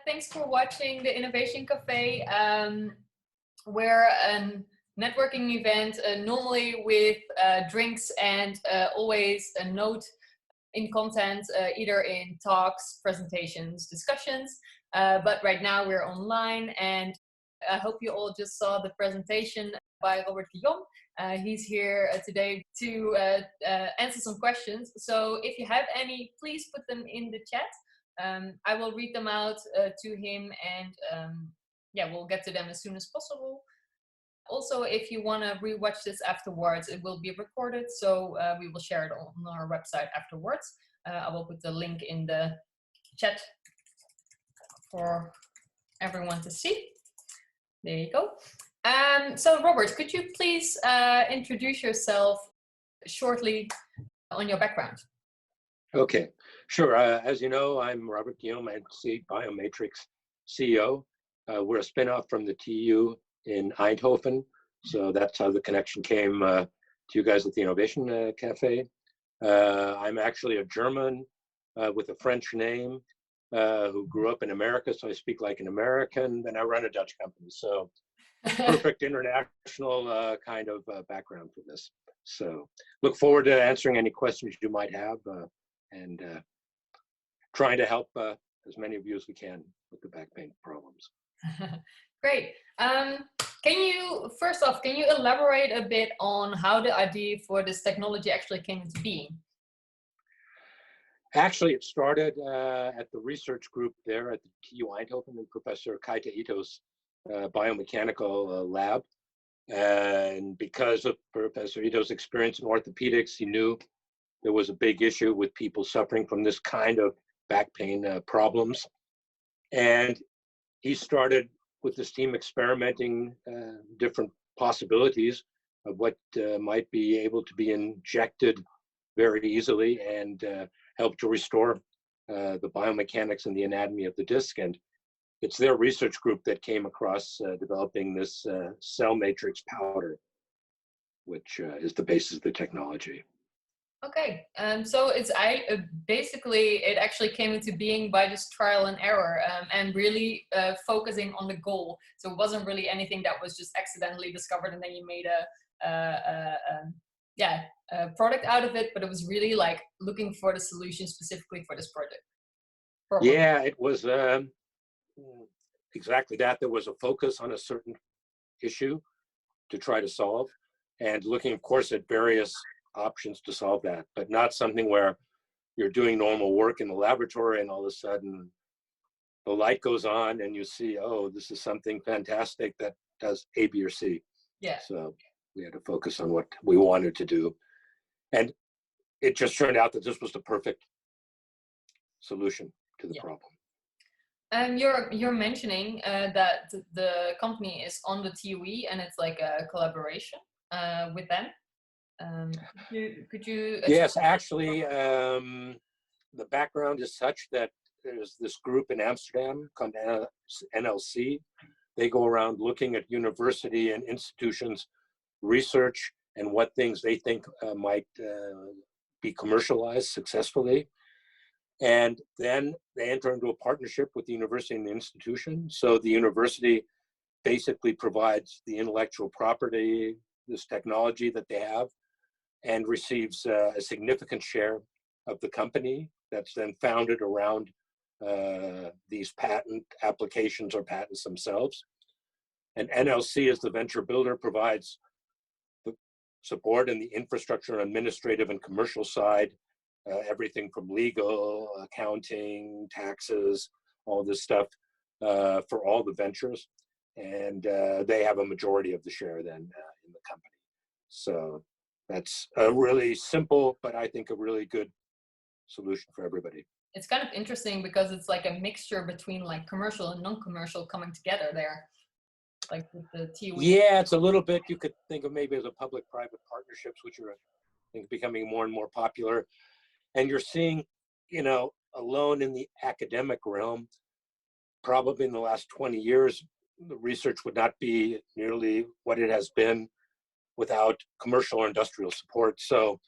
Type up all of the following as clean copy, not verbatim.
Thanks for watching the Innovation Café. We're a networking event, normally with drinks and always a note in content, either in talks, presentations, discussions. But right now we're online, and I hope you all just saw the presentation by Robert Guilleaume. He's here today to answer some questions. So if you have any, please put them in the chat. I will read them out to him, and yeah, we'll get to them as soon as possible. Also, if you want to rewatch this afterwards, it will be recorded, so we will share it on our website afterwards. I will put the link in the chat for everyone to see. There you go. So Robert, could you please introduce yourself shortly on your background? Okay, sure. As you know, I'm Robert Guilleaume, NC Biomatrix CEO. We're a spinoff from the TU in Eindhoven, so that's how the connection came to you guys at the Innovation Cafe. I'm actually a German with a French name who grew up in America, so I speak like an American, and I run a Dutch company. So perfect international kind of background for this. So look forward to answering any questions you might have and trying to help as many of you as we can with the back pain problems. Great. Can you, first off, can you elaborate a bit on how the idea for this technology actually came into being? Actually, it started at the research group there at the TU Eindhoven and Professor Kaita Ito's biomechanical lab. And because of Professor Ito's experience in orthopedics, he knew there was a big issue with people suffering from this kind of back pain problems. And he started with his team experimenting different possibilities of what might be able to be injected very easily and help to restore the biomechanics and the anatomy of the disc. And it's their research group that came across developing this cell matrix powder, which is the basis of the technology. Okay, so it's basically it actually came into being by this trial and error and really focusing on the goal. So it wasn't really anything that was just accidentally discovered and then you made a product out of it, but it was really like looking for the solution specifically for this project. Yeah, it was exactly that. There was a focus on a certain issue to try to solve, and looking, of course, at various options to solve that, but not something where you're doing normal work in the laboratory and all of a sudden the light goes on and you see, oh, this is something fantastic that does A, B, or C. Yeah. So we had to focus on what we wanted to do. And it just turned out that this was the perfect solution to the problem. You're mentioning that the company is on the TUE and it's like a collaboration with them. Could you yes, actually, the background is such that there's this group in Amsterdam called NLC. They go around looking at university and institutions research and what things they think might be commercialized successfully, and then they enter into a partnership with the university and the institution. So the university basically provides the intellectual property, this technology that they have, and receives a significant share of the company that's then founded around these patent applications or patents themselves. And NLC, as the venture builder, provides the support and the infrastructure, administrative and commercial side, everything from legal, accounting, taxes, all this stuff for all the ventures. And they have a majority of the share then in the company. So that's a really simple, but I think a really good solution for everybody. It's kind of interesting because it's like a mixture between like commercial and non-commercial coming together there. Like with the TUE. Yeah, it's a little bit, you could think of maybe as a public-private partnerships, which are, I think, becoming more and more popular. And you're seeing, you know, alone in the academic realm, probably in the last 20 years, the research would not be nearly what it has been without commercial or industrial support. So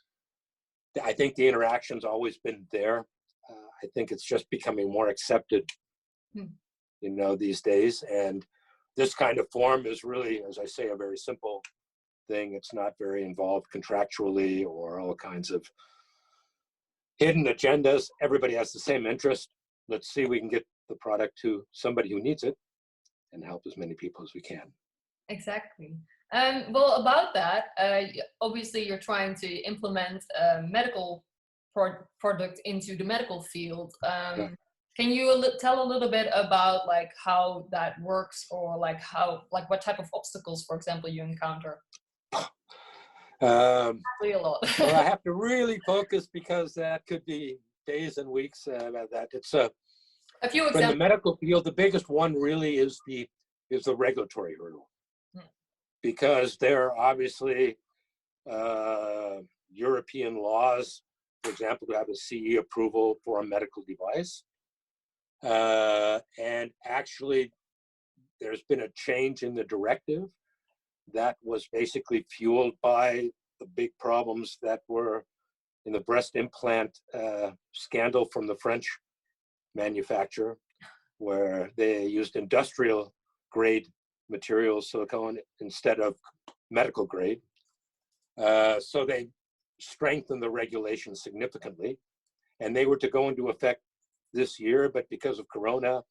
I think the interaction's always been there. I think it's just becoming more accepted these days. And this kind of form is really, as I say, a very simple thing. It's not very involved contractually or all kinds of hidden agendas. Everybody has the same interest. Let's see if we can get the product to somebody who needs it and help as many people as we can. Exactly. Well, about that, obviously you're trying to implement a medical product into the medical field. Yeah. Can you tell a little bit about like how that works, or like what type of obstacles, for example, you encounter? Probably a lot. Well, I have to really focus because that could be days and weeks about that. It's a few examples. From the medical field, the biggest one really is the regulatory hurdle, because there are obviously European laws, for example, to have a CE approval for a medical device. And actually, there's been a change in the directive that was basically fueled by the big problems that were in the breast implant scandal from the French manufacturer, where they used industrial grade materials, silicone, instead of medical grade. So they strengthened the regulations significantly, and they were to go into effect this year, but because of Corona,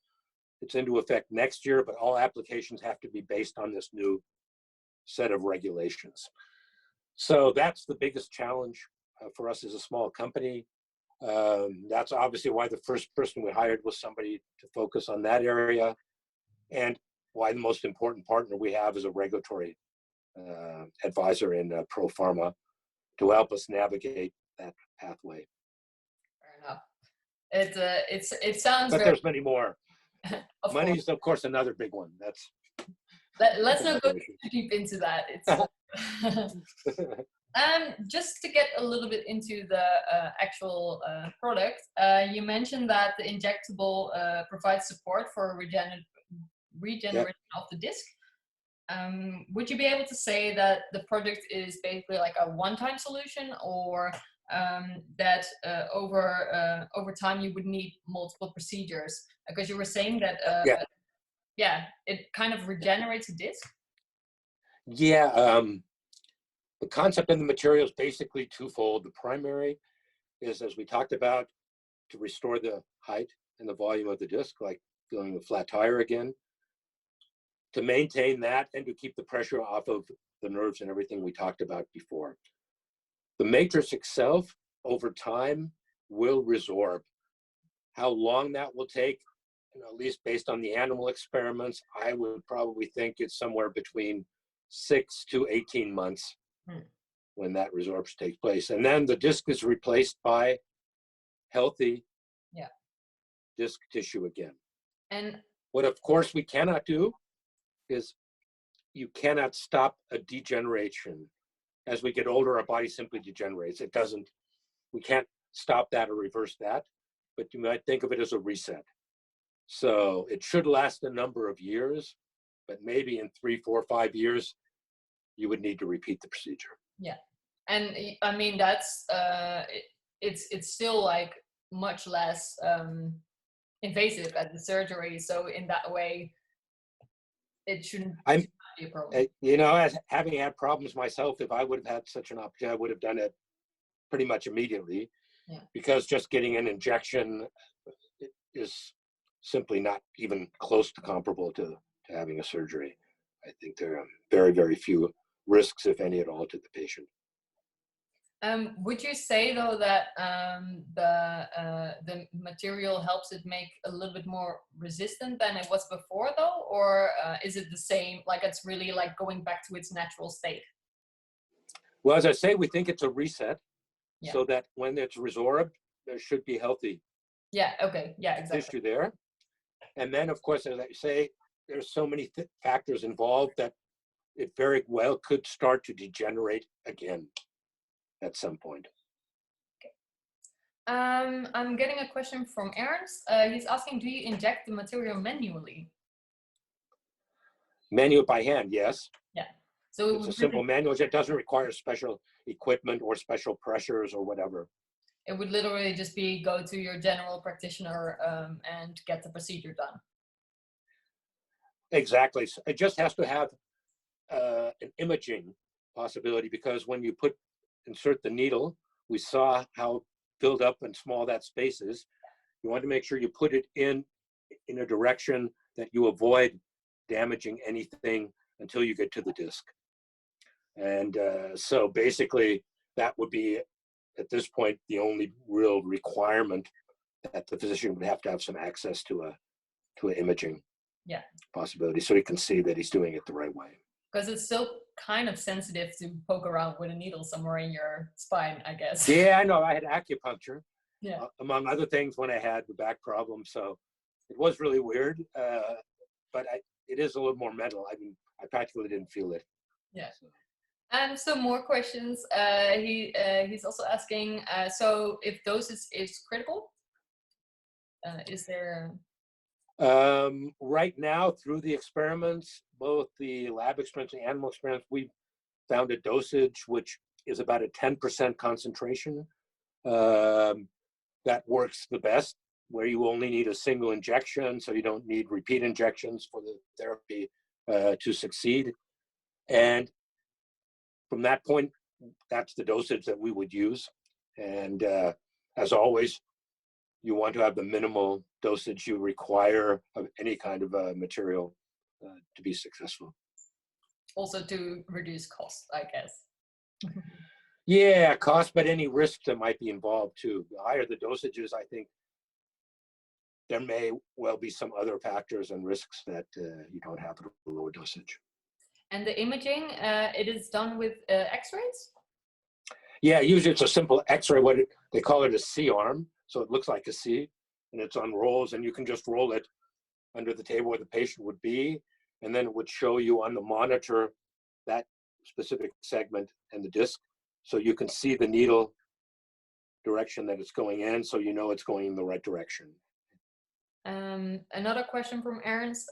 it's into effect next year, but all applications have to be based on this new set of regulations. So that's the biggest challenge for us as a small company. That's obviously why the first person we hired was somebody to focus on that area, and why the most important partner we have is a regulatory advisor in Pro Pharma to help us navigate that pathway. Fair enough. It sounds. But there's many more. Money is, course. of course, another big one. Let's not go too deep into that. Just to get a little bit into the actual product, you mentioned that the injectable provides support for regeneration of the disc. Would you be able to say that the product is basically like a one-time solution, or that over time you would need multiple procedures? Because you were saying that it kind of regenerates a disc. The concept in the material is basically twofold. The primary is, as we talked about, to restore the height and the volume of the disc, like filling a flat tire again, to maintain that and to keep the pressure off of the nerves and everything we talked about before. The matrix itself, over time, will resorb. How long that will take, at least based on the animal experiments, I would probably think it's somewhere between 6 to 18 months when that resorption takes place. And then the disc is replaced by healthy disc tissue again. And what, of course, we cannot do is you cannot stop a degeneration. As we get older, our body simply degenerates. We can't stop that or reverse that, but you might think of it as a reset. So it should last a number of years, but maybe in 3, 4, 5 years, you would need to repeat the procedure. Yeah. And I mean, that's, it's still like much less invasive at the surgery. So in that way, it shouldn't be a problem. As having had problems myself, if I would have had such an opportunity, I would have done it pretty much immediately, because just getting an injection is simply not even close to comparable to having a surgery. I think there are very, very few risks, if any at all, to the patient. Would you say though that the material helps it make a little bit more resistant than it was before though, or is it the same, like it's really like going back to its natural state? Well, as I say, we think it's a reset, so that when it's resorbed, there should be healthy tissue there. And then, of course, as I say, there's so many factors involved that it very well could start to degenerate again at some point. Okay. I'm getting a question from Ernst. He's asking, do you inject the material manually? Manual by hand, yes. Yeah. So it's a simple manual. It doesn't require special equipment or special pressures or whatever. It would literally just be go to your general practitioner and get the procedure done. Exactly. So it just has to have an imaging possibility, because when you insert the needle, we saw how filled up and small that space is. You want to make sure you put it in a direction that you avoid damaging anything until you get to the disc. And so basically that would be, at this point, the only real requirement, that the physician would have to have some access to an imaging possibility, so he can see that he's doing it the right way. Because it's still kind of sensitive to poke around with a needle somewhere in your spine, I guess. Yeah, I know. I had acupuncture, among other things, when I had the back problem. So it was really weird, but it is a little more mental. I mean, I practically didn't feel it. Yeah. So more questions. He's also asking, so if dosage is critical, is there... Right now, through the experiments, both the lab experiments and animal experiments, we found a dosage which is about a 10% concentration. That works the best, where you only need a single injection, so you don't need repeat injections for the therapy to succeed. And from that point, that's the dosage that we would use. And as always, you want to have the minimal dosage you require of any kind of material to be successful. Also to reduce cost, I guess. Yeah, cost, but any risks that might be involved too. The higher the dosages, I think there may well be some other factors and risks that you don't have at a lower dosage. And the imaging, it is done with X-rays? Yeah, usually it's a simple X-ray. They call it a C-arm. So it looks like a C, and it's on rolls, and you can just roll it under the table where the patient would be, and then it would show you on the monitor that specific segment and the disc, so you can see the needle direction that it's going in, so you know it's going in the right direction. Another question from Ernst,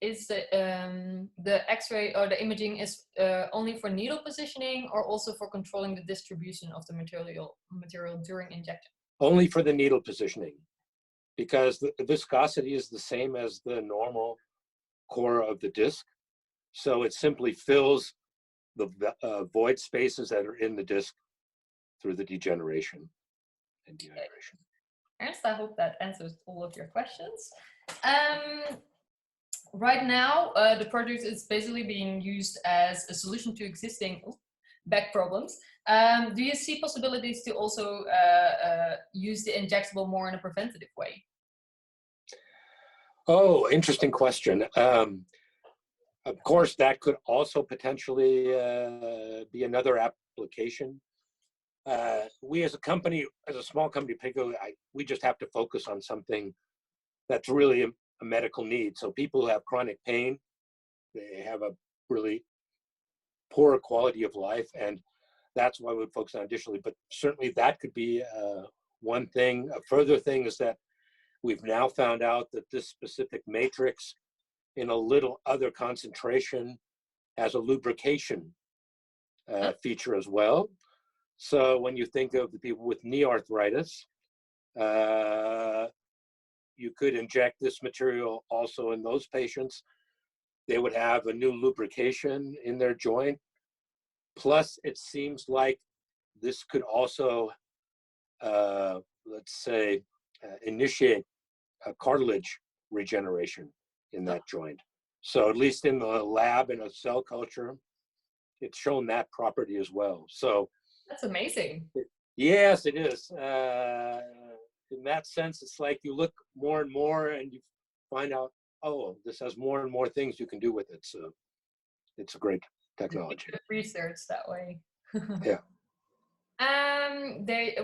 is the X-ray or the imaging is only for needle positioning, or also for controlling the distribution of the material during injection? Only for the needle positioning, because the viscosity is the same as the normal core of the disc. So it simply fills the void spaces that are in the disc through the degeneration and dehydration. Ernst, I hope that answers all of your questions. Right now, the product is basically being used as a solution to existing back problems. Do you see possibilities to also use the injectable more in a preventative way? Oh, interesting question. Of course, that could also potentially be another application. We as a company, as a small company, particularly, we just have to focus on something that's really a medical need. So people who have chronic pain, they have a really poor quality of life, and that's why we would focus on additionally. But certainly that could be one thing. A further thing is that we've now found out that this specific matrix, in a little other concentration, has a lubrication feature as well. So when you think of the people with knee arthritis, you could inject this material also in those patients. They would have a new lubrication in their joint. Plus, it seems like this could also, let's say, initiate a cartilage regeneration in that joint. So at least in the lab, in a cell culture, it's shown that property as well. So that's amazing. Yes, it is. In that sense, it's like you look more and more and you find out, oh, this has more and more things you can do with it. So it's a great technology. Research that way. Yeah.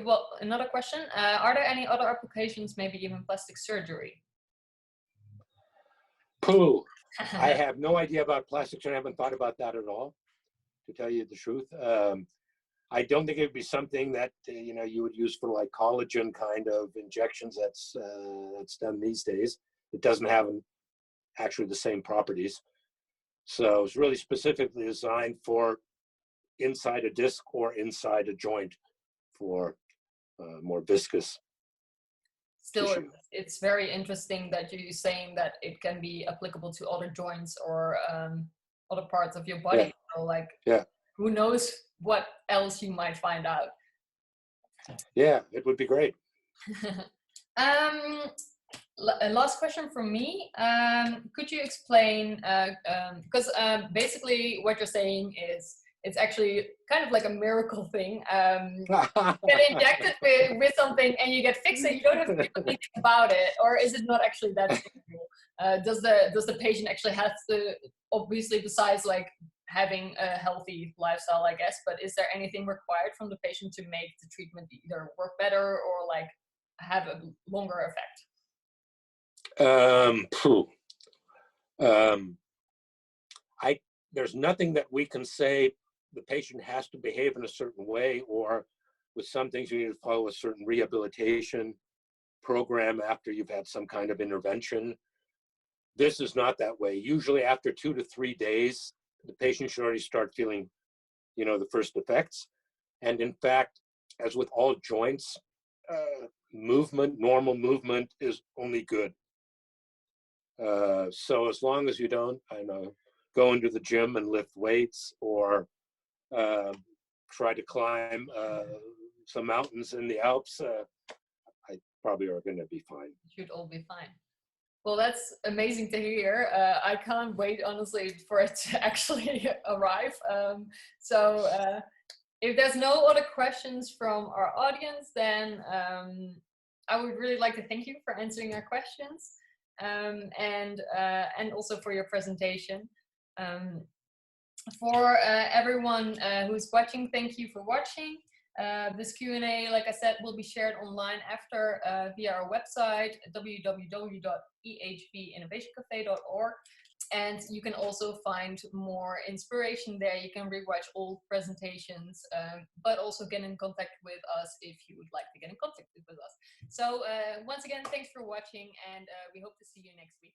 Well, another question. Are there any other applications, maybe even plastic surgery? Pooh. I have no idea about plastic surgery. I haven't thought about that at all, to tell you the truth. I don't think it would be something that you would use for like collagen kind of injections that's done these days. It doesn't have actually the same properties. So it's really specifically designed for inside a disc or inside a joint for more viscous. still, tissue. it's very interesting that you're saying that it can be applicable to other joints or other parts of your body. Yeah. So like, Yeah. who knows what else you might find out. Yeah, it would be great. Last question from me. Could you explain, because basically what you're saying is it's actually kind of like a miracle thing. Get injected with something and you get fixed and you don't have to do anything about it, or is it not actually that simple? Does the patient actually have to, obviously besides like having a healthy lifestyle, I guess, but is there anything required from the patient to make the treatment either work better or like have a longer effect? There's nothing that we can say the patient has to behave in a certain way, or with some things you need to follow a certain rehabilitation program after you've had some kind of intervention. This is not that way. Usually after 2 to 3 days, the patient should already start feeling, the first effects. And in fact, as with all joints, normal movement is only good. So as long as you don't, go into the gym and lift weights or try to climb some mountains in the Alps, I probably are going to be fine. It should all be fine. Well, that's amazing to hear. I can't wait, honestly, for it to actually arrive. So if there's no other questions from our audience, then I would really like to thank you for answering our questions and also for your presentation. For everyone who's watching, thank you for watching. This Q&A, like I said, will be shared online after via our website, www.ehvinnovationcafé.org. And you can also find more inspiration there. You can rewatch old presentations, but also get in contact with us if you would like to get in contact with us. So once again, thanks for watching, and we hope to see you next week.